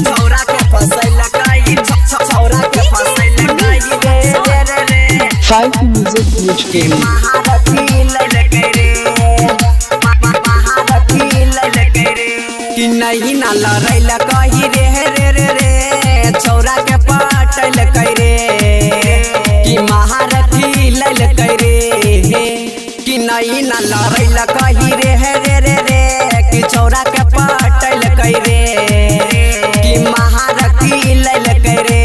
छौरा के फसैल कई छौरा के फसैल कई रे 5 Music Beach Game। महारथी ललकै रे महारथी ललकै रे कि नहीं ना लड़ैल कही रे छौरा के पटैल कै रे कि महारथी ललकै रे कि नहीं ना लड़ैल कही रे कि छौरा के पटैल कै रे कि महारथी ललकै रे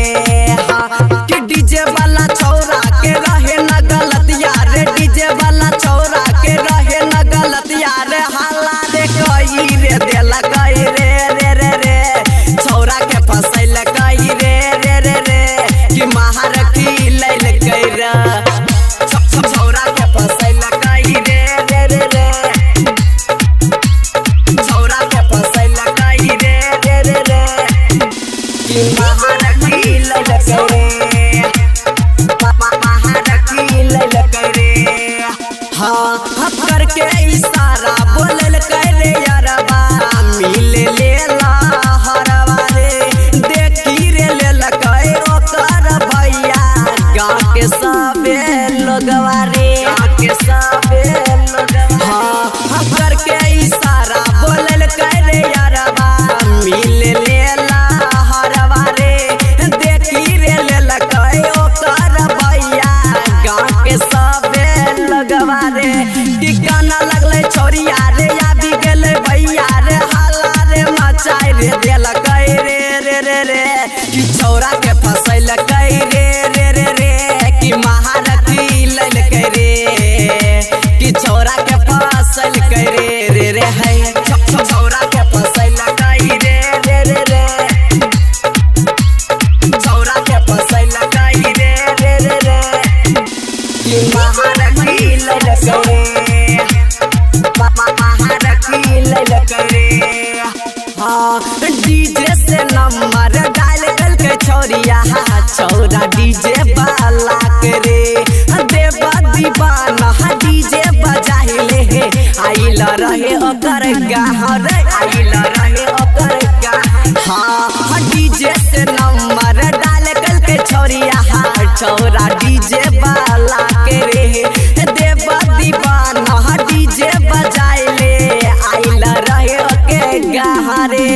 कि डीजे वाला छौरा के रहे न गलत यार डीजे वाला छौरा के रहे न गलत यार हाला रे कई रे देल कई रे छौरा के फसैल कई रे कि महारथी ललकै रे छौरा के फसैल कई रे छौरा के फसैल कई रे कि महारथी ललकै रे महारथी ललकै रे हाँ करके इशारा बोलल रे यारबा मिल लेला हरवा रे देखी रे ललकै ओकर भैया गाँव के सबे लोगवा रे गाँव के सबे लोगवा हाँ करके इशारा बोलल रे यारबा मिल लेला हरवा रे देखी रे ललकै ओकर भैया गाँव के सबे लगवा रे ठिकाना लगले छोरिया रे आबि गेले भैया रे हाला रे मचाई रे देलकै रे कि छौरा के फसैल कै रे कि महारथी ललकै रे कि छौरा के फसैल कै रे है छौरा के फसैल कै रे छौरा के फसैल कै रे कि महारथी ललकै रे महारथी ललकै रे हाँ डीजे से नंबर डाल के छौरिया छौरा डीजे वाला के रे देवा दीवाना डीजे बजाइले हे आइल रहे ओकर गाहर आइल रहे ओकर गाहर हाँ डीजे से नंबर डाल के छौरिया छौरा डीजे वाला के रे देवा दीवाना डीजे बजाइले आइल रहे ओके गहरे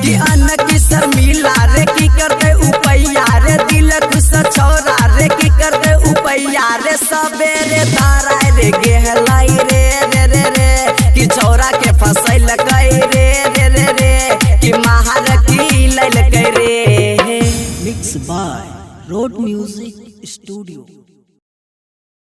कि अन्न की शर्मिला रे की करते उपैया रे दिल खुश छौरा रे की करते उपैया रे सबेरे तारा रे गेहलाई रे कि छौरा के फसैल कै रे कि महारथी ललकै रे। Mixed by Road Music Studio।